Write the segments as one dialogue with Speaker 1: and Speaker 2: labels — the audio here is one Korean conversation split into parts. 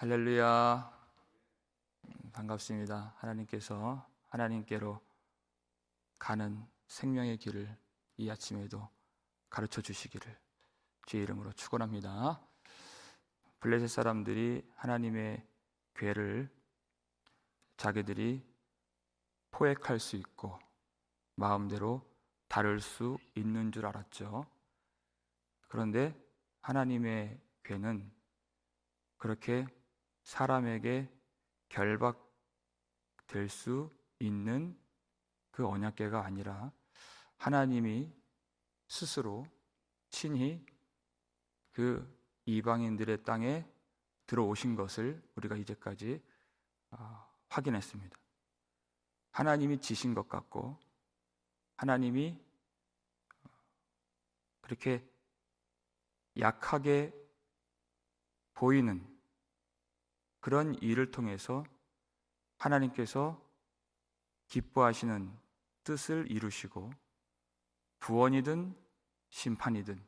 Speaker 1: 할렐루야. 반갑습니다. 하나님께서 하나님께로 가는 생명의 길을 이 아침에도 가르쳐 주시기를 주의 이름으로 축원합니다. 블레셋 사람들이 하나님의 궤를 자기들이 포획할 수 있고 마음대로 다룰 수 있는 줄 알았죠. 그런데 하나님의 궤는 그렇게 사람에게 결박될 수 있는 그 언약궤가 아니라 하나님이 스스로 친히 그 이방인들의 땅에 들어오신 것을 우리가 이제까지 확인했습니다. 하나님이 지신 것 같고 하나님이 그렇게 약하게 보이는 그런 일을 통해서 하나님께서 기뻐하시는 뜻을 이루시고 구원이든 심판이든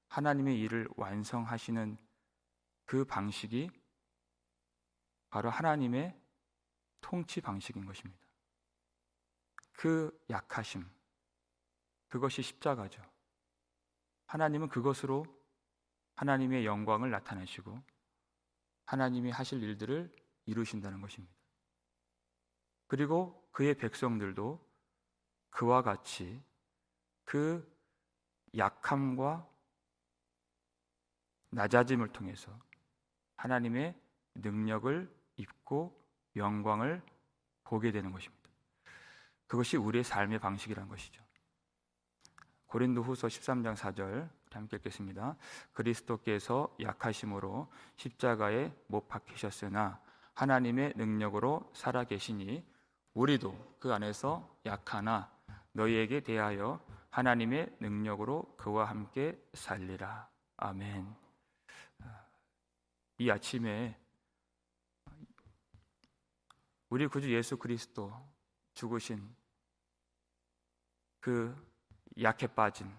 Speaker 1: 하나님의 일을 완성하시는 그 방식이 바로 하나님의 통치 방식인 것입니다. 그 약하심, 그것이 십자가죠. 하나님은 그것으로 하나님의 영광을 나타내시고 하나님이 하실 일들을 이루신다는 것입니다. 그리고 그의 백성들도 그와 같이 그 약함과 낮아짐을 통해서 하나님의 능력을 입고 영광을 보게 되는 것입니다. 그것이 우리의 삶의 방식이라는 것이죠. 고린도후서 13장 4절 함께 읽겠습니다. 그리스도께서 약하심으로 십자가에 못 박히셨으나 하나님의 능력으로 살아계시니 우리도 그 안에서 약하나 너희에게 대하여 하나님의 능력으로 그와 함께 살리라. 아멘. 이 아침에 우리 구주 예수 그리스도 죽으신 그 약해 빠진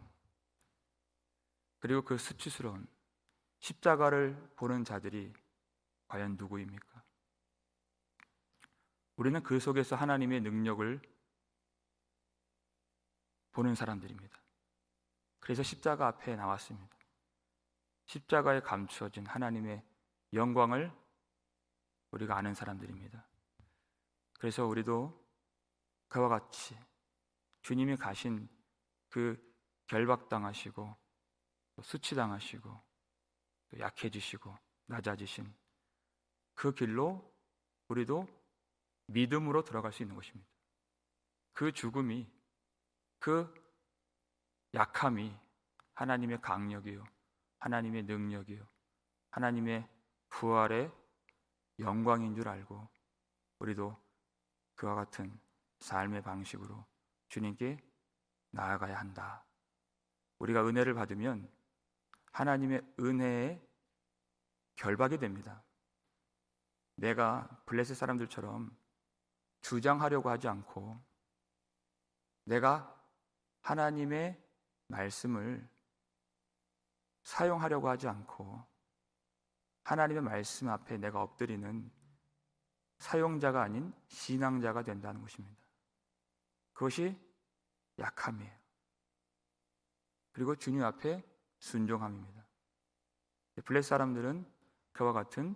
Speaker 1: 그리고 그 수치스러운 십자가를 보는 자들이 과연 누구입니까? 우리는 그 속에서 하나님의 능력을 보는 사람들입니다. 그래서 십자가 앞에 나왔습니다. 십자가에 감추어진 하나님의 영광을 우리가 아는 사람들입니다. 그래서 우리도 그와 같이 주님이 가신 그 결박당하시고 수치당하시고 약해지시고 낮아지신 그 길로 우리도 믿음으로 들어갈 수 있는 것입니다. 그 죽음이, 그 약함이 하나님의 강력이요, 하나님의 능력이요, 하나님의 부활의 영광인 줄 알고 우리도 그와 같은 삶의 방식으로 주님께 나아가야 한다. 우리가 은혜를 받으면 하나님의 은혜에 결박이 됩니다. 내가 블레셋 사람들처럼 주장하려고 하지 않고 내가 하나님의 말씀을 사용하려고 하지 않고 하나님의 말씀 앞에 내가 엎드리는 사용자가 아닌 신앙자가 된다는 것입니다. 그것이 약함이에요. 그리고 주님 앞에 순종함입니다. 블레셋 사람들은 그와 같은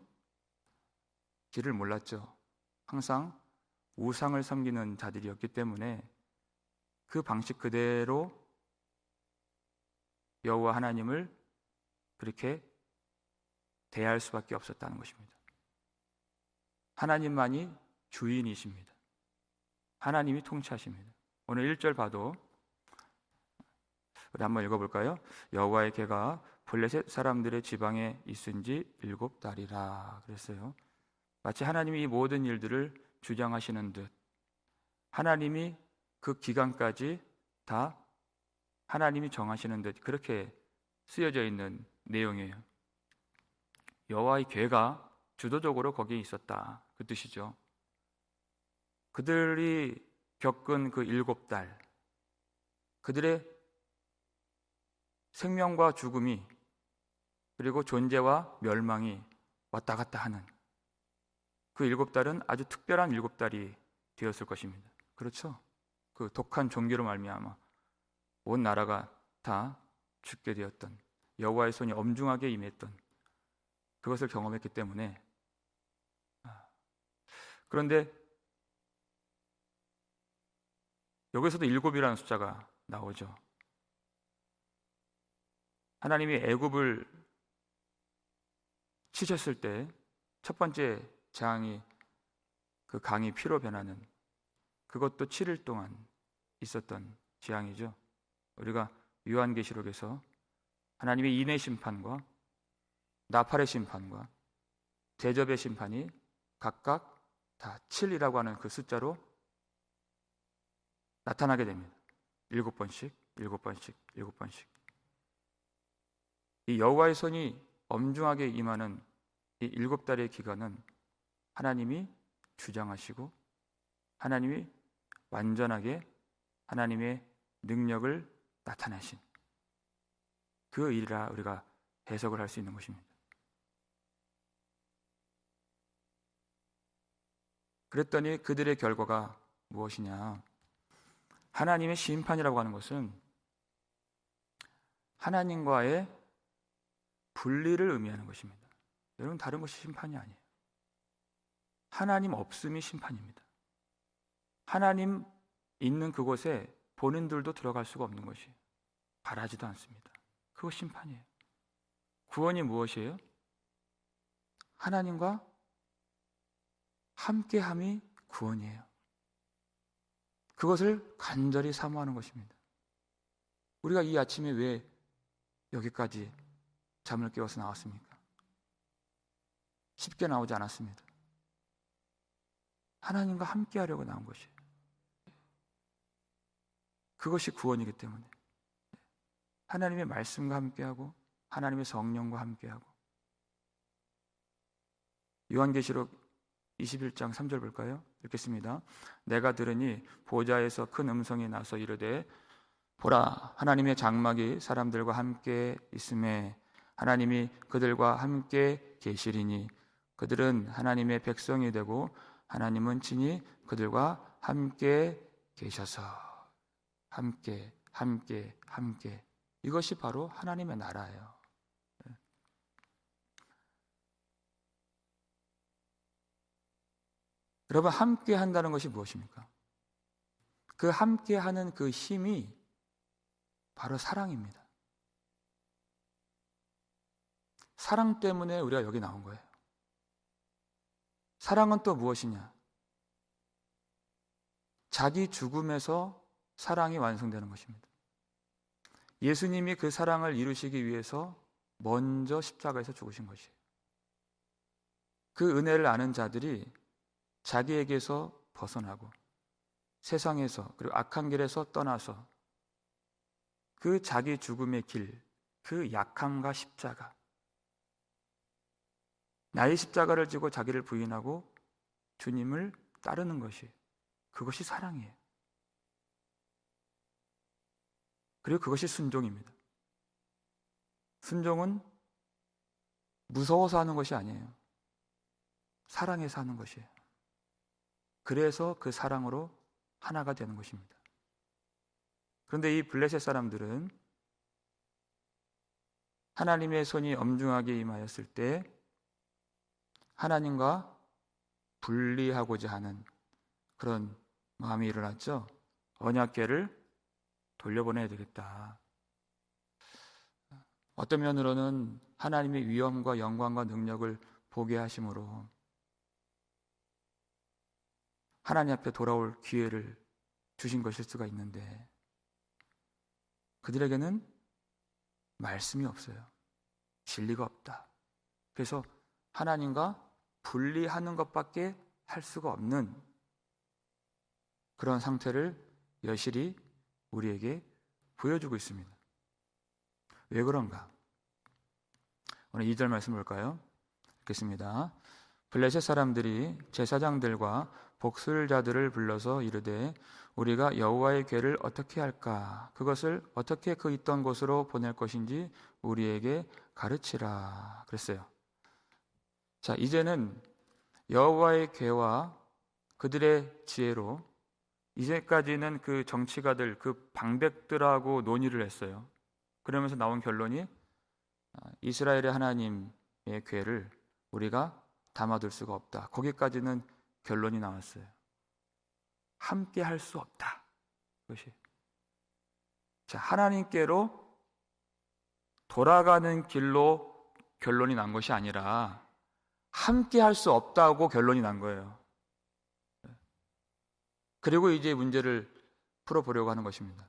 Speaker 1: 길을 몰랐죠. 항상 우상을 섬기는 자들이었기 때문에 그 방식 그대로 여호와 하나님을 그렇게 대할 수밖에 없었다는 것입니다. 하나님만이 주인이십니다. 하나님이 통치하십니다. 오늘 1절 봐도 우리 한번 읽어볼까요? 여호와의 궤가 블레셋 사람들의 지방에 있은지 7달이라 그랬어요. 마치 하나님이 이 모든 일들을 주장하시는 듯 하나님이 그 기간까지 다 하나님이 정하시는 듯 그렇게 쓰여져 있는 내용이에요. 여호와의 궤가 주도적으로 거기에 있었다 그 뜻이죠. 그들이 겪은 그 7달 그들의 생명과 죽음이 그리고 존재와 멸망이 왔다 갔다 하는 그 7달은 아주 특별한 7달이 되었을 것입니다. 그렇죠? 그 독한 종기로 말미암아 온 나라가 다 죽게 되었던, 여호와의 손이 엄중하게 임했던 그것을 경험했기 때문에. 그런데 여기서도 7이라는 숫자가 나오죠. 하나님이 애굽을 치셨을 때 첫 번째 재앙이 그 강이 피로 변하는, 그것도 7일 동안 있었던 재앙이죠. 우리가 요한계시록에서 하나님의 인의 심판과 나팔의 심판과 대접의 심판이 각각 다 7이라고 하는 그 숫자로 나타나게 됩니다. 7번씩, 7번씩, 7번씩. 이 여호와의 손이 엄중하게 임하는 이 7달의 기간은 하나님이 주장하시고 하나님이 완전하게 하나님의 능력을 나타내신 그 일이라 우리가 해석을 할 수 있는 것입니다. 그랬더니 그들의 결과가 무엇이냐? 하나님의 심판이라고 하는 것은 하나님과의 분리를 의미하는 것입니다. 여러분, 다른 것이 심판이 아니에요. 하나님 없음이 심판입니다. 하나님 있는 그곳에 본인들도 들어갈 수가 없는 것이에요. 바라지도 않습니다. 그거 심판이에요. 구원이 무엇이에요? 하나님과 함께함이 구원이에요. 그것을 간절히 사모하는 것입니다. 우리가 이 아침에 왜 여기까지 잠을 깨워서 나왔습니까? 쉽게 나오지 않았습니다. 하나님과 함께 하려고 나온 것이에요. 그것이 구원이기 때문에 하나님의 말씀과 함께하고 하나님의 성령과 함께하고. 요한계시록 21장 3절 볼까요? 읽겠습니다. 내가 들으니 보좌에서 큰 음성이 나서 이르되 보라, 하나님의 장막이 사람들과 함께 있음에 하나님이 그들과 함께 계시리니 그들은 하나님의 백성이 되고 하나님은 친히 그들과 함께 계셔서. 함께. 이것이 바로 하나님의 나라예요. 여러분, 함께 한다는 것이 무엇입니까? 그 함께 하는 그 힘이 바로 사랑입니다. 사랑 때문에 우리가 여기 나온 거예요. 사랑은 또 무엇이냐? 자기 죽음에서 사랑이 완성되는 것입니다. 예수님이 그 사랑을 이루시기 위해서 먼저 십자가에서 죽으신 것이에요. 그 은혜를 아는 자들이 자기에게서 벗어나고 세상에서 그리고 악한 길에서 떠나서 그 자기 죽음의 길, 그 약함과 십자가, 나의 십자가를 지고 자기를 부인하고 주님을 따르는 것이, 그것이 사랑이에요. 그리고 그것이 순종입니다. 순종은 무서워서 하는 것이 아니에요. 사랑해서 하는 것이에요. 그래서 그 사랑으로 하나가 되는 것입니다. 그런데 이 블레셋 사람들은 하나님의 손이 엄중하게 임하였을 때 하나님과 분리하고자 하는 그런 마음이 일어났죠. 언약궤를 돌려보내야 되겠다. 어떤 면으로는 하나님의 위엄과 영광과 능력을 보게 하심으로 하나님 앞에 돌아올 기회를 주신 것일 수가 있는데 그들에게는 말씀이 없어요. 진리가 없다. 그래서 하나님과 분리하는 것밖에 할 수가 없는 그런 상태를 여실히 우리에게 보여주고 있습니다. 왜 그런가? 오늘 2절 말씀 볼까요? 읽겠습니다. 블레셋 사람들이 제사장들과 복술자들을 불러서 이르되 우리가 여호와의 궤를 어떻게 할까? 그것을 어떻게 그 있던 곳으로 보낼 것인지 우리에게 가르치라 그랬어요. 자, 이제는 여호와의 괴와 그들의 지혜로 이제까지는 그 정치가들, 그 방백들하고 논의를 했어요. 그러면서 나온 결론이 이스라엘의 하나님의 괴를 우리가 담아둘 수가 없다. 거기까지는 결론이 나왔어요. 함께 할 수 없다. 그것이. 자, 하나님께로 돌아가는 길로 결론이 난 것이 아니라 함께 할 수 없다고 결론이 난 거예요. 그리고 이제 문제를 풀어보려고 하는 것입니다.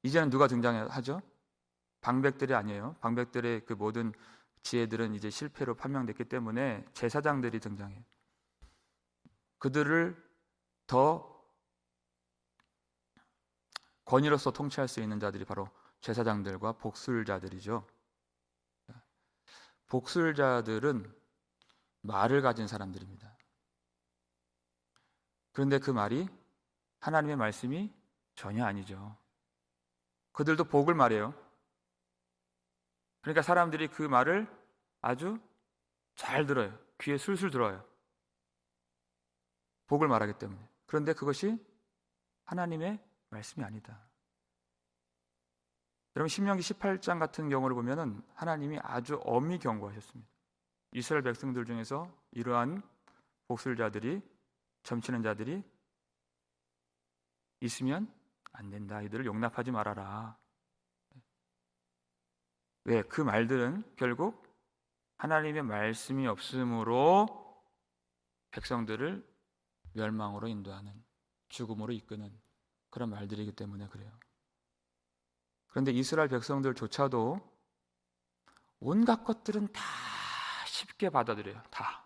Speaker 1: 이제는 누가 등장하죠? 방백들이 아니에요. 방백들의 그 모든 지혜들은 이제 실패로 판명됐기 때문에 제사장들이 등장해요. 그들을 더 권위로서 통치할 수 있는 자들이 바로 제사장들과 복술자들이죠. 복술자들은 말을 가진 사람들입니다. 그런데 그 말이 하나님의 말씀이 전혀 아니죠. 그들도 복을 말해요. 그러니까 사람들이 그 말을 아주 잘 들어요. 귀에 술술 들어요. 복을 말하기 때문에. 그런데 그것이 하나님의 말씀이 아니다. 여러분 신명기 18장 같은 경우를 보면은 하나님이 아주 엄히 경고하셨습니다. 이스라엘 백성들 중에서 이러한 복술자들이, 점치는 자들이 있으면 안 된다. 이들을 용납하지 말아라. 왜? 그 말들은 결국 하나님의 말씀이 없으므로 백성들을 멸망으로 인도하는, 죽음으로 이끄는 그런 말들이기 때문에 그래요. 그런데 이스라엘 백성들조차도 온갖 것들은 다 쉽게 받아들여요. 다.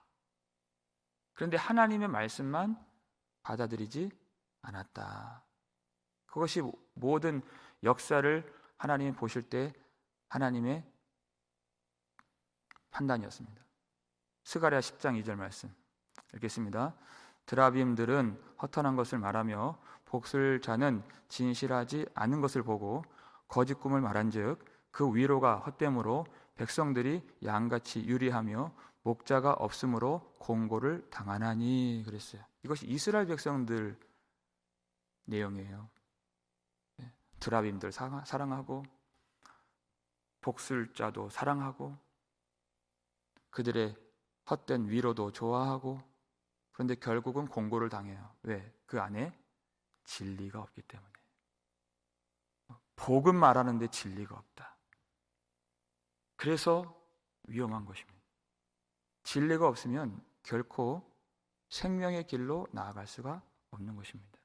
Speaker 1: 그런데 하나님의 말씀만 받아들이지 않았다. 그것이 모든 역사를 하나님이 보실 때 하나님의 판단이었습니다. 스가랴 10장 2절 말씀 읽겠습니다. 드라빔들은 허탄한 것을 말하며 복술자는 진실하지 않은 것을 보고 거짓 꿈을 말한즉 그 위로가 헛됨으로 백성들이 양같이 유리하며 목자가 없으므로 공고를 당하나니 그랬어요. 이것이 이스라엘 백성들 내용이에요. 드라빔들 사랑하고 복술자도 사랑하고 그들의 헛된 위로도 좋아하고 그런데 결국은 공고를 당해요. 왜? 그 안에 진리가 없기 때문에. 복음 말하는데 진리가 없다. 그래서 위험한 것입니다. 진리가 없으면 결코 생명의 길로 나아갈 수가 없는 것입니다.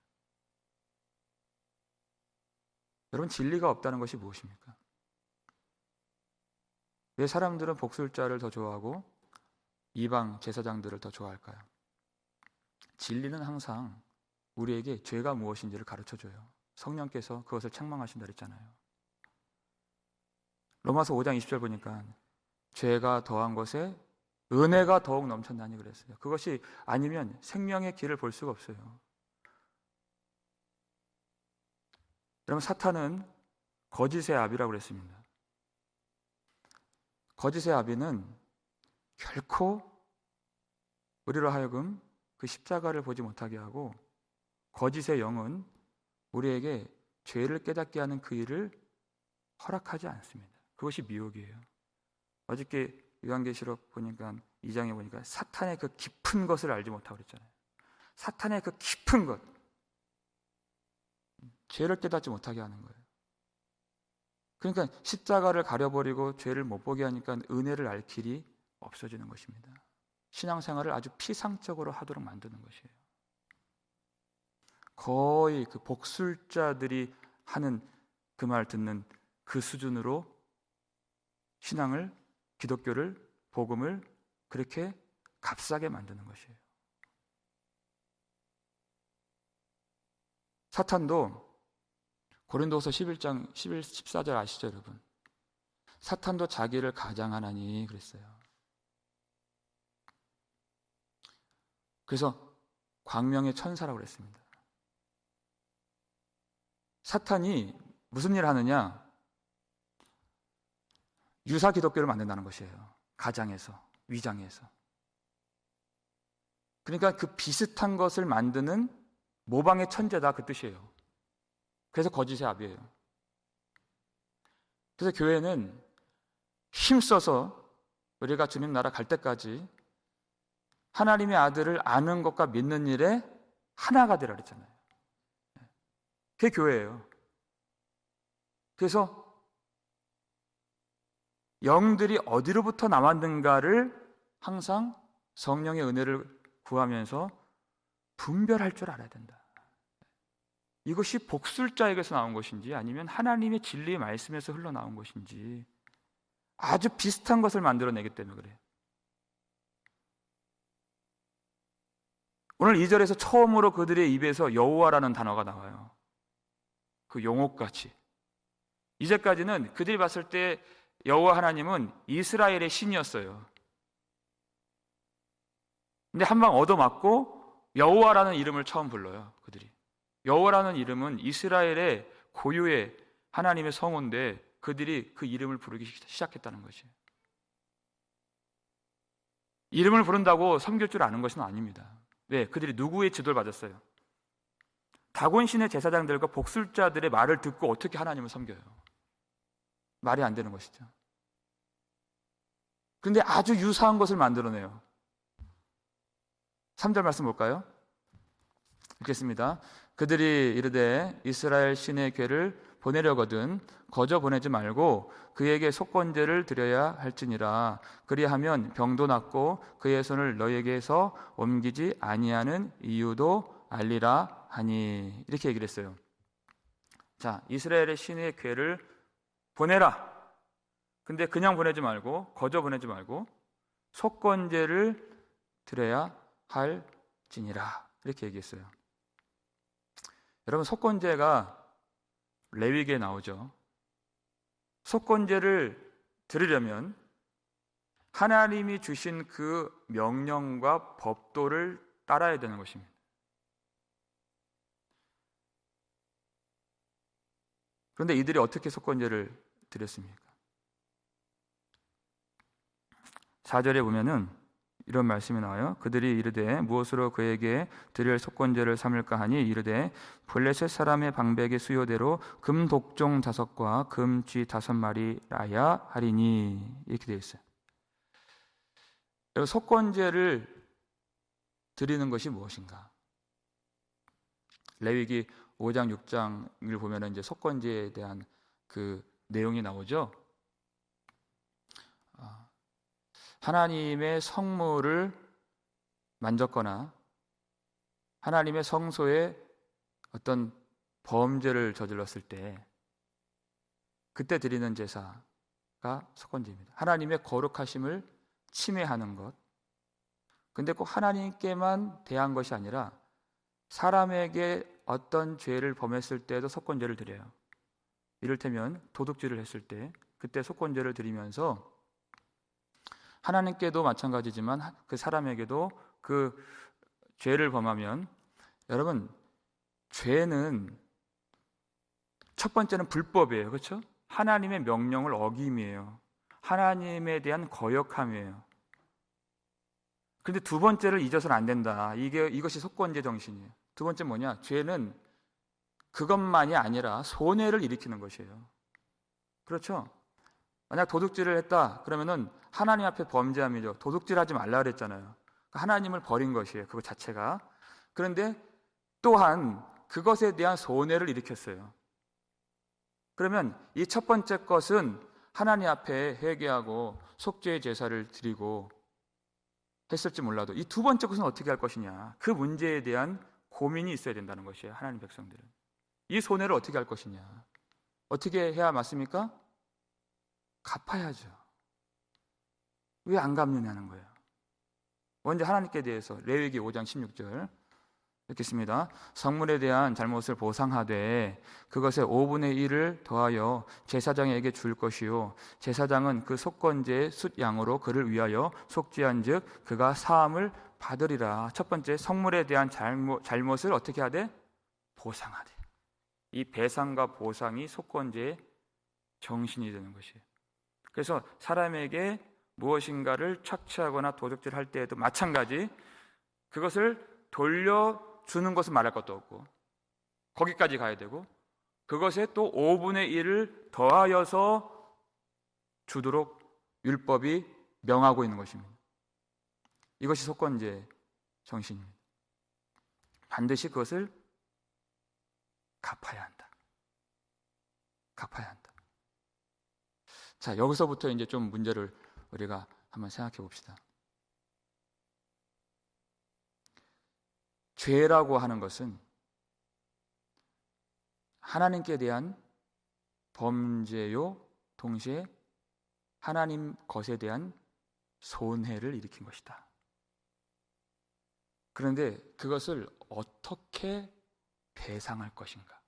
Speaker 1: 여러분 진리가 없다는 것이 무엇입니까? 왜 사람들은 복술자를 더 좋아하고 이방 제사장들을 더 좋아할까요? 진리는 항상 우리에게 죄가 무엇인지를 가르쳐줘요. 성령께서 그것을 책망하신다 그랬잖아요. 로마서 5장 20절 보니까 죄가 더한 것에 은혜가 더욱 넘쳤나니 그랬어요. 그것이 아니면 생명의 길을 볼 수가 없어요. 여러분 사탄은 거짓의 아비라고 그랬습니다. 거짓의 아비는 결코 우리로 하여금 그 십자가를 보지 못하게 하고 거짓의 영은 우리에게 죄를 깨닫게 하는 그 일을 허락하지 않습니다. 그것이 미혹이에요. 어저께 요한계시록 보니까 2장에 보니까 사탄의 그 깊은 것을 알지 못하고 그랬잖아요. 사탄의 그 깊은 것, 죄를 깨닫지 못하게 하는 거예요. 그러니까 십자가를 가려버리고 죄를 못 보게 하니까 은혜를 알 길이 없어지는 것입니다. 신앙생활을 아주 피상적으로 하도록 만드는 것이에요. 거의 그 복술자들이 하는 그 말 듣는 그 수준으로 신앙을, 기독교를, 복음을 그렇게 값싸게 만드는 것이에요. 사탄도 고린도서 11장 14절 아시죠 여러분? 사탄도 자기를 가장하나니 그랬어요. 그래서 광명의 천사라고 그랬습니다. 사탄이 무슨 일을 하느냐? 유사 기독교를 만든다는 것이에요. 가장해서, 위장해서. 그러니까 그 비슷한 것을 만드는 모방의 천재다, 그 뜻이에요. 그래서 거짓의 아비예요. 그래서 교회는 힘써서 우리가 주님 나라 갈 때까지 하나님의 아들을 아는 것과 믿는 일에 하나가 되라 그랬잖아요. 그게 교회예요. 그래서 영들이 어디로부터 나왔는가를 항상 성령의 은혜를 구하면서 분별할 줄 알아야 된다. 이것이 복술자에게서 나온 것인지 아니면 하나님의 진리의 말씀에서 흘러나온 것인지 아주 비슷한 것을 만들어내기 때문에 그래요. 오늘 2절에서 처음으로 그들의 입에서 여호와라는 단어가 나와요. 그 용옥같이. 이제까지는 그들이 봤을 때 여호와 하나님은 이스라엘의 신이었어요. 근데 한 방 얻어맞고 여호와라는 이름을 처음 불러요. 그들이. 여호와라는 이름은 이스라엘의 고유의 하나님의 성호인데 그들이 그 이름을 부르기 시작했다는 것이에요. 이름을 부른다고 섬길 줄 아는 것은 아닙니다. 왜? 그들이 누구의 지도를 받았어요? 다곤신의 제사장들과 복술자들의 말을 듣고 어떻게 하나님을 섬겨요? 말이 안 되는 것이죠. 그런데 아주 유사한 것을 만들어내요. 3절 말씀 볼까요? 읽겠습니다. 그들이 이르되 이스라엘 신의 궤를 보내려거든 거저 보내지 말고 그에게 속건제를 드려야 할지니라. 그리하면 병도 낫고 그의 손을 너희에게서 옮기지 아니하는 이유도 알리라 하니. 이렇게 얘기를 했어요. 자, 이스라엘의 신의 궤를 보내라. 근데 그냥 보내지 말고 거저 보내지 말고 속건제를 드려야 할지니라. 이렇게 얘기했어요. 여러분, 속건제가 레위기에 나오죠. 속건제를 드리려면 하나님이 주신 그 명령과 법도를 따라야 되는 것입니다. 그런데 이들이 어떻게 속건제를 드렸습니까? 4절에 보면은 이런 말씀이 나와요. 그들이 이르되 무엇으로 그에게 드릴 속건제를 삼을까 하니 이르되 블레셋 사람의 방백의 수요대로 금 독종 5과 금 쥐 5마리라야 하리니. 이렇게 되어 있어요. 속건제를 드리는 것이 무엇인가? 레위기 5장 6장을 보면 이제 속건제에 대한 그 내용이 나오죠. 하나님의 성물을 만졌거나 하나님의 성소에 어떤 범죄를 저질렀을 때 그때 드리는 제사가 속건제입니다. 하나님의 거룩하심을 침해하는 것. 근데 꼭 하나님께만 대한 것이 아니라 사람에게 어떤 죄를 범했을 때도 속건제를 드려요. 이를테면 도둑질을 했을 때 그때 속건제를 드리면서 하나님께도 마찬가지지만 그 사람에게도 그 죄를 범하면, 여러분, 죄는 첫 번째는 불법이에요. 그렇죠? 하나님의 명령을 어김이에요. 하나님에 대한 거역함이에요. 그런데 두 번째를 잊어서는 안 된다. 이것이 속건제 정신이에요. 두 번째 뭐냐? 죄는 그것만이 아니라 손해를 일으키는 것이에요. 그렇죠? 만약 도둑질을 했다 그러면은 하나님 앞에 범죄함이죠. 도둑질하지 말라 그랬잖아요. 하나님을 버린 것이에요. 그것 자체가. 그런데 또한 그것에 대한 손해를 일으켰어요. 그러면 이 첫 번째 것은 하나님 앞에 회개하고 속죄의 제사를 드리고 했을지 몰라도 이 두 번째 것은 어떻게 할 것이냐, 그 문제에 대한 고민이 있어야 된다는 것이에요. 하나님 백성들은 이 손해를 어떻게 할 것이냐, 어떻게 해야 맞습니까? 갚아야죠. 왜 안 갚느냐는 거예요. 먼저 하나님께 대해서 레위기 5장 16절 읽겠습니다. 성물에 대한 잘못을 보상하되 그것의 5분의 1을 더하여 제사장에게 줄 것이요 제사장은 그 속건제의 숫 양으로 그를 위하여 속죄한즉 그가 사함을 받으리라. 첫 번째, 성물에 대한 잘못을 어떻게 하되? 보상하되. 이 배상과 보상이 속건제의 정신이 되는 것이에요. 그래서 사람에게 무엇인가를 착취하거나 도둑질할 때에도 마찬가지 그것을 돌려주는 것은 말할 것도 없고 거기까지 가야 되고 그것에 또 5분의 1을 더하여서 주도록 율법이 명하고 있는 것입니다. 이것이 속건제의 정신입니다. 반드시 그것을 갚아야 한다. 갚아야 한다. 자, 여기서부터 이제 좀 문제를 우리가 한번 생각해 봅시다. 죄라고 하는 것은 하나님께 대한 범죄요, 동시에 하나님 것에 대한 손해를 일으킨 것이다. 그런데 그것을 어떻게 배상할 것인가?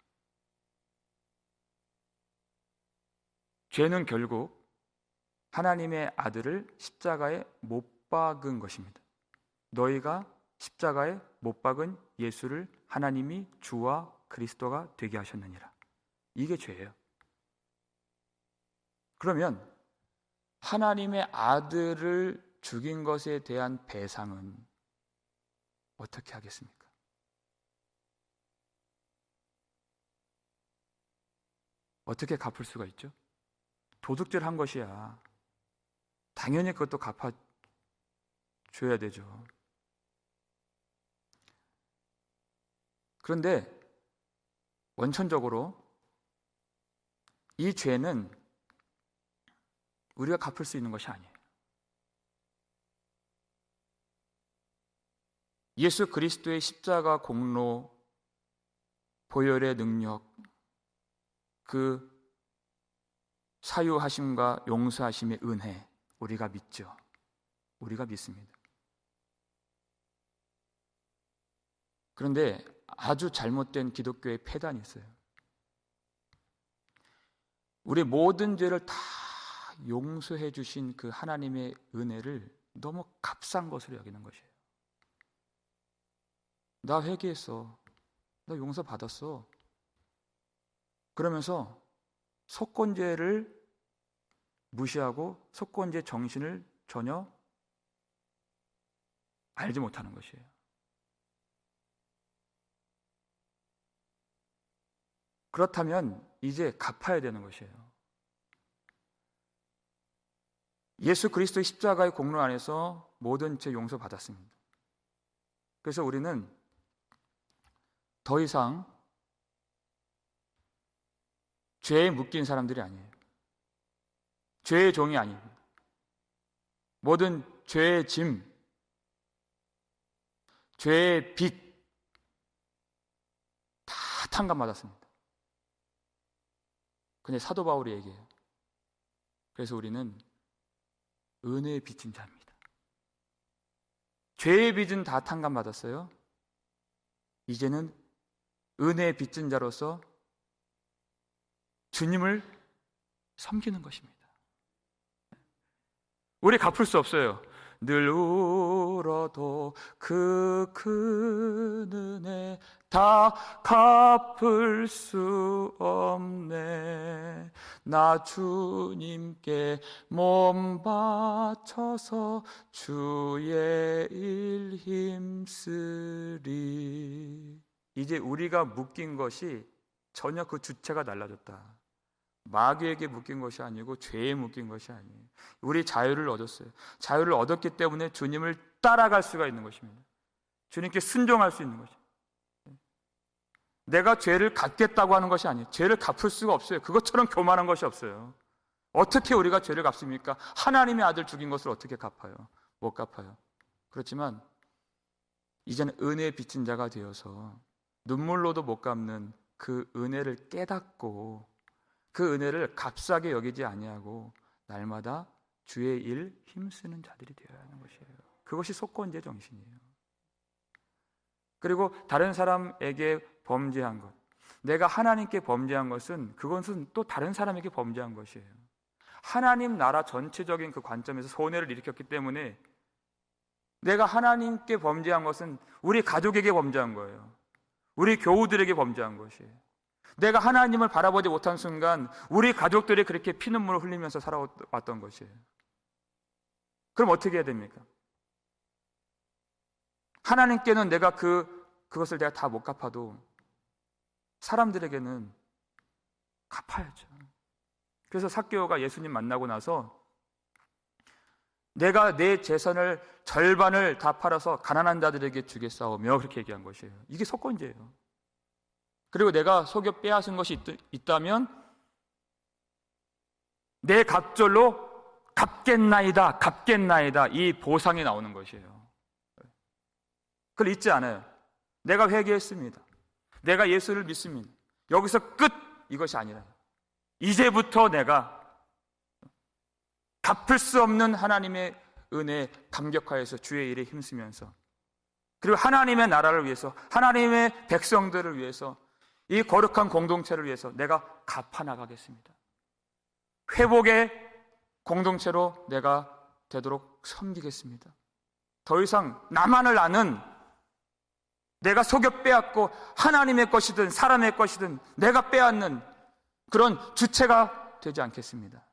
Speaker 1: 죄는 결국 하나님의 아들을 십자가에 못 박은 것입니다. 너희가 십자가에 못 박은 예수를 하나님이 주와 그리스도가 되게 하셨느니라. 이게 죄예요. 그러면 하나님의 아들을 죽인 것에 대한 배상은 어떻게 하겠습니까? 어떻게 갚을 수가 있죠? 도둑질 한 것이야. 당연히 그것도 갚아줘야 되죠. 그런데 원천적으로 이 죄는 우리가 갚을 수 있는 것이 아니에요. 예수 그리스도의 십자가 공로, 보혈의 능력, 그 사유하심과 용서하심의 은혜, 우리가 믿죠. 우리가 믿습니다. 그런데 아주 잘못된 기독교의 폐단이 있어요. 우리 모든 죄를 다 용서해 주신 그 하나님의 은혜를 너무 값싼 것으로 여기는 것이에요. 나 회개했어. 나 용서받았어. 그러면서 속건제를 무시하고 속건제 정신을 전혀 알지 못하는 것이에요. 그렇다면 이제 갚아야 되는 것이에요. 예수 그리스도의 십자가의 공로 안에서 모든 죄 용서받았습니다. 그래서 우리는 더 이상 죄에 묶인 사람들이 아니에요. 죄의 종이 아닙니다. 모든 죄의 짐, 죄의 빚 다 탕감받았습니다. 근데 사도 바울이 얘기해요. 그래서 우리는 은혜의 빚진 자입니다. 죄의 빚은 다 탕감받았어요. 이제는 은혜의 빚진 자로서 주님을 섬기는 것입니다. 우리 갚을 수 없어요. 늘 울어도 그 큰 은혜 다 갚을 수 없네. 나 주님께 몸 바쳐서 주의 일 힘쓰리. 이제 우리가 묶인 것이 전혀 그 주체가 달라졌다. 마귀에게 묶인 것이 아니고 죄에 묶인 것이 아니에요. 우리 자유를 얻었어요. 자유를 얻었기 때문에 주님을 따라갈 수가 있는 것입니다. 주님께 순종할 수 있는 것입니다. 내가 죄를 갚겠다고 하는 것이 아니에요. 죄를 갚을 수가 없어요. 그것처럼 교만한 것이 없어요. 어떻게 우리가 죄를 갚습니까? 하나님의 아들 죽인 것을 어떻게 갚아요? 못 갚아요. 그렇지만 이제는 은혜에 빚진 자가 되어서 눈물로도 못 갚는 그 은혜를 깨닫고 그 은혜를 값싸게 여기지 아니하고 날마다 주의 일 힘쓰는 자들이 되어야 하는 것이에요. 그것이 속건제 정신이에요. 그리고 다른 사람에게 범죄한 것, 내가 하나님께 범죄한 것은 그것은 또 다른 사람에게 범죄한 것이에요. 하나님 나라 전체적인 그 관점에서 손해를 일으켰기 때문에 내가 하나님께 범죄한 것은 우리 가족에게 범죄한 거예요. 우리 교우들에게 범죄한 것이에요. 내가 하나님을 바라보지 못한 순간 우리 가족들이 그렇게 피눈물을 흘리면서 살아왔던 것이에요. 그럼 어떻게 해야 됩니까? 하나님께는 내가 그것을 내가 다 못 갚아도 사람들에게는 갚아야죠. 그래서 삭개오가 예수님 만나고 나서 내가 내 재산을 절반을 다 팔아서 가난한 자들에게 주겠사오며 그렇게 얘기한 것이에요. 이게 속건제예요. 그리고 내가 속여 빼앗은 것이 있다면 내 갑절로 갚겠나이다, 갚겠나이다, 이 보상이 나오는 것이에요. 그걸 잊지 않아요. 내가 회개했습니다. 내가 예수를 믿습니다. 여기서 끝! 이것이 아니라 이제부터 내가 갚을 수 없는 하나님의 은혜에 감격하여서 주의 일에 힘쓰면서, 그리고 하나님의 나라를 위해서, 하나님의 백성들을 위해서, 이 거룩한 공동체를 위해서 내가 갚아나가겠습니다. 회복의 공동체로 내가 되도록 섬기겠습니다. 더 이상 나만을 아는, 내가 속여 빼앗고 하나님의 것이든 사람의 것이든 내가 빼앗는 그런 주체가 되지 않겠습니다.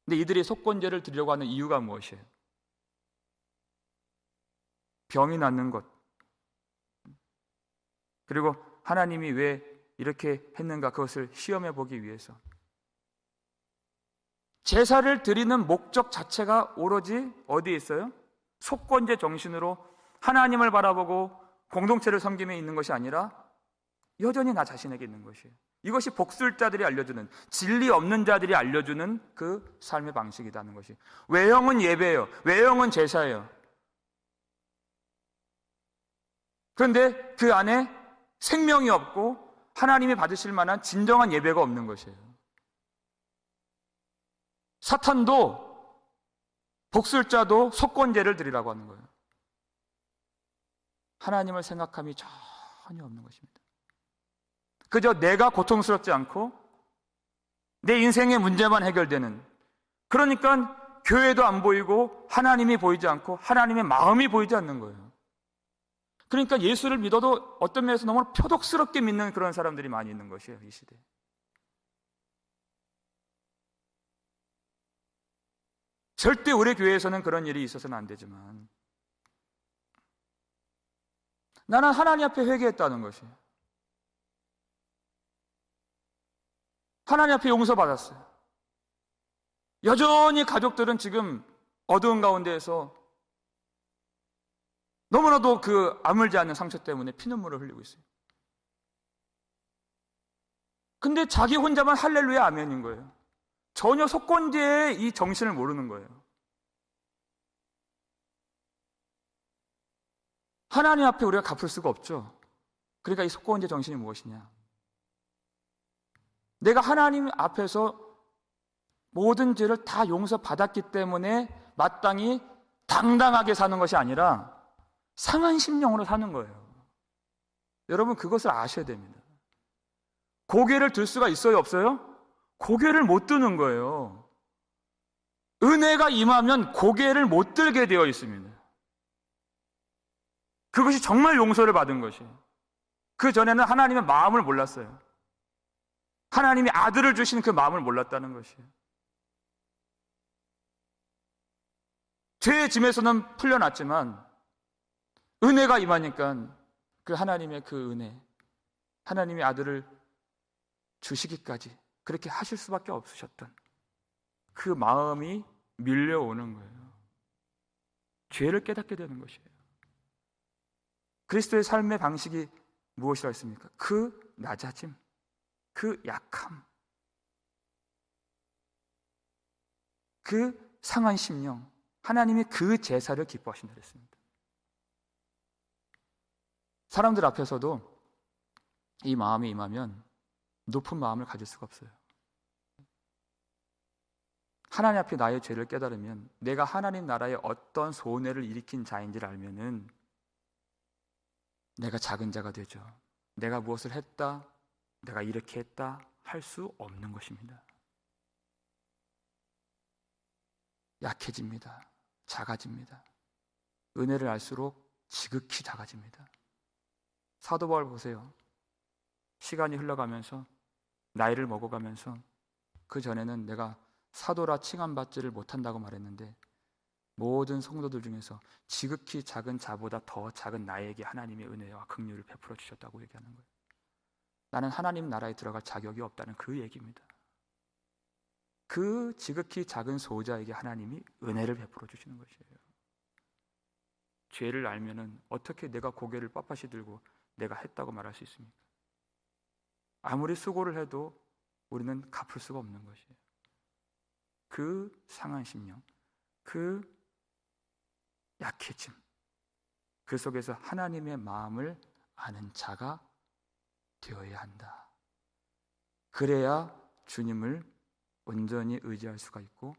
Speaker 1: 근데 이들이 속건제를 드리려고 하는 이유가 무엇이에요? 병이 낫는 것, 그리고 하나님이 왜 이렇게 했는가, 그것을 시험해 보기 위해서. 제사를 드리는 목적 자체가 오로지 어디에 있어요? 속건제 정신으로 하나님을 바라보고 공동체를 섬김에 있는 것이 아니라 여전히 나 자신에게 있는 것이에요. 이것이 복술자들이 알려주는, 진리 없는 자들이 알려주는 그 삶의 방식이라는 것이. 외형은 예배예요. 외형은 제사예요. 그런데 그 안에 생명이 없고 하나님이 받으실 만한 진정한 예배가 없는 것이에요. 사탄도 복술자도 속건제를 드리라고 하는 거예요. 하나님을 생각함이 전혀 없는 것입니다. 그저 내가 고통스럽지 않고 내 인생의 문제만 해결되는, 그러니까 교회도 안 보이고 하나님이 보이지 않고 하나님의 마음이 보이지 않는 거예요. 그러니까 예수를 믿어도 어떤 면에서 너무 표독스럽게 믿는 그런 사람들이 많이 있는 것이에요, 이 시대에. 절대 우리 교회에서는 그런 일이 있어서는 안 되지만, 나는 하나님 앞에 회개했다는 것이에요. 하나님 앞에 용서받았어요. 여전히 가족들은 지금 어두운 가운데에서 너무나도 그 아물지 않는 상처 때문에 피눈물을 흘리고 있어요. 근데 자기 혼자만 할렐루야 아멘인 거예요. 전혀 속건제의 이 정신을 모르는 거예요. 하나님 앞에 우리가 갚을 수가 없죠. 그러니까 이 속건제 정신이 무엇이냐? 내가 하나님 앞에서 모든 죄를 다 용서받았기 때문에 마땅히 당당하게 사는 것이 아니라 상한 심령으로 사는 거예요. 여러분, 그것을 아셔야 됩니다. 고개를 들 수가 있어요, 없어요? 고개를 못 드는 거예요. 은혜가 임하면 고개를 못 들게 되어 있습니다. 그것이 정말 용서를 받은 것이에요. 그 전에는 하나님의 마음을 몰랐어요. 하나님이 아들을 주신 그 마음을 몰랐다는 것이에요. 죄의 짐에서는 풀려났지만 은혜가 임하니까 그 하나님의 그 은혜, 하나님이 아들을 주시기까지 그렇게 하실 수밖에 없으셨던 그 마음이 밀려오는 거예요. 죄를 깨닫게 되는 것이에요. 그리스도의 삶의 방식이 무엇이라 했습니까? 그 낮아짐, 그 약함, 그 상한 심령, 하나님이 그 제사를 기뻐하신다 그랬습니다. 사람들 앞에서도 이 마음이 임하면 높은 마음을 가질 수가 없어요. 하나님 앞에 나의 죄를 깨달으면, 내가 하나님 나라에 어떤 손해를 일으킨 자인지를 알면은 내가 작은 자가 되죠. 내가 무엇을 했다, 내가 이렇게 했다 할 수 없는 것입니다. 약해집니다. 작아집니다. 은혜를 알수록 지극히 작아집니다. 사도 바울 보세요. 시간이 흘러가면서, 나이를 먹어가면서, 그 전에는 내가 사도라 칭함받지를 못한다고 말했는데 모든 성도들 중에서 지극히 작은 자보다 더 작은 나에게 하나님의 은혜와 긍휼을 베풀어 주셨다고 얘기하는 거예요. 나는 하나님 나라에 들어갈 자격이 없다는 그 얘기입니다. 그 지극히 작은 소자에게 하나님이 은혜를 베풀어 주시는 것이에요. 죄를 알면은 어떻게 내가 고개를 빳빳이 들고 내가 했다고 말할 수 있습니까? 아무리 수고를 해도 우리는 갚을 수가 없는 것이에요. 그 상한 심령, 그 약해짐, 그 속에서 하나님의 마음을 아는 자가 되어야 한다. 그래야 주님을 온전히 의지할 수가 있고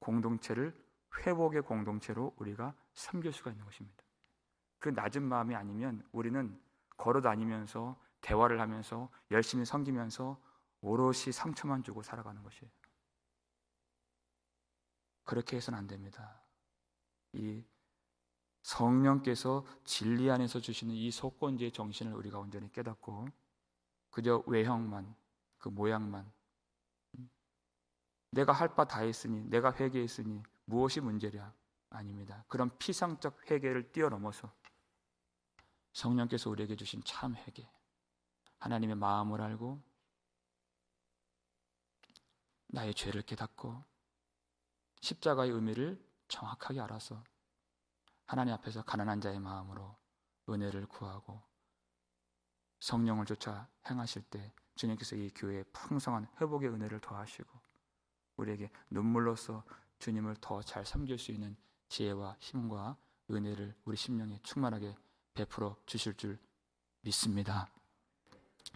Speaker 1: 공동체를 회복의 공동체로 우리가 섬길 수가 있는 것입니다. 그 낮은 마음이 아니면 우리는 걸어다니면서 대화를 하면서 열심히 섬기면서 오롯이 상처만 주고 살아가는 것이에요. 그렇게 해서는 안 됩니다. 이 성령께서 진리 안에서 주시는 이 속건제의 정신을 우리가 온전히 깨닫고 그저 외형만, 그 모양만, 내가 할 바 다 했으니, 내가 회개했으니 무엇이 문제랴? 아닙니다. 그런 피상적 회개를 뛰어넘어서 성령께서 우리에게 주신 참 회개, 하나님의 마음을 알고 나의 죄를 깨닫고 십자가의 의미를 정확하게 알아서 하나님 앞에서 가난한 자의 마음으로 은혜를 구하고 성령을 쫓아 행하실 때 주님께서 이 교회에 풍성한 회복의 은혜를 더하시고 우리에게 눈물로써 주님을 더 잘 섬길 수 있는 지혜와 힘과 은혜를 우리 심령에 충만하게 베풀어 주실 줄 믿습니다.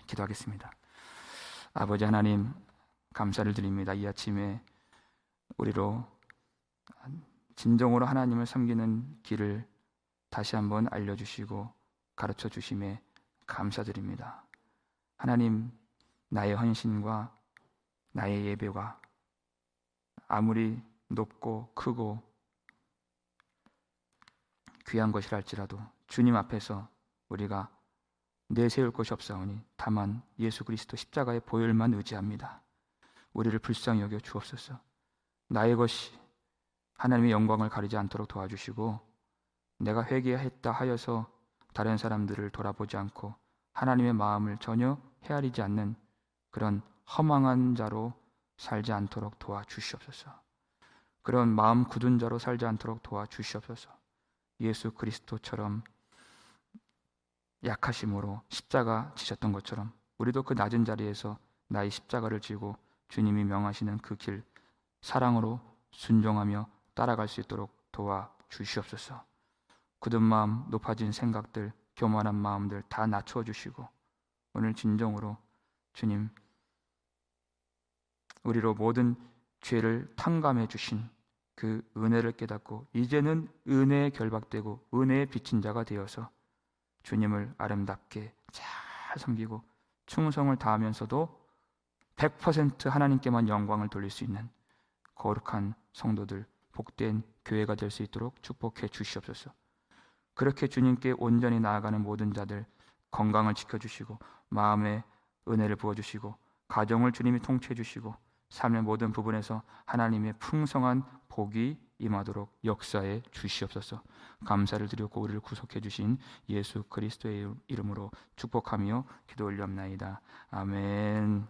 Speaker 1: 기도하겠습니다. 아버지 하나님, 감사를 드립니다. 이 아침에 우리로 진정으로 하나님을 섬기는 길을 다시 한번 알려주시고 가르쳐 주심에 감사드립니다. 하나님, 나의 헌신과 나의 예배가 아무리 높고 크고 귀한 것이라 할지라도 주님 앞에서 우리가 내세울 것이 없사오니 다만 예수 그리스도 십자가의 보혈만 의지합니다. 우리를 불쌍히 여겨 주옵소서. 나의 것이 하나님의 영광을 가리지 않도록 도와주시고 내가 회개했다 하여서 다른 사람들을 돌아보지 않고 하나님의 마음을 전혀 헤아리지 않는 그런 허망한 자로 살지 않도록 도와주시옵소서. 그런 마음 굳은 자로 살지 않도록 도와주시옵소서. 예수 그리스도처럼 약하심으로 십자가 지셨던 것처럼 우리도 그 낮은 자리에서 나의 십자가를 지고 주님이 명하시는 그 길 사랑으로 순종하며 따라갈 수 있도록 도와주시옵소서. 굳은 마음, 높아진 생각들, 교만한 마음들 다 낮춰 주시고 오늘 진정으로 주님 우리로 모든 죄를 탕감해 주신 그 은혜를 깨닫고 이제는 은혜에 결박되고 은혜에 비친 자가 되어서 주님을 아름답게 잘 섬기고 충성을 다하면서도 100% 하나님께만 영광을 돌릴 수 있는 거룩한 성도들, 복된 교회가 될 수 있도록 축복해 주시옵소서. 그렇게 주님께 온전히 나아가는 모든 자들 건강을 지켜주시고 마음에 은혜를 부어주시고 가정을 주님이 통치해 주시고 삶의 모든 부분에서 하나님의 풍성한 복이 임하도록 역사해 주시옵소서. 감사를 드리고 우리를 구속해 주신 예수 그리스도의 이름으로 축복하며 기도 올리옵나이다. 아멘.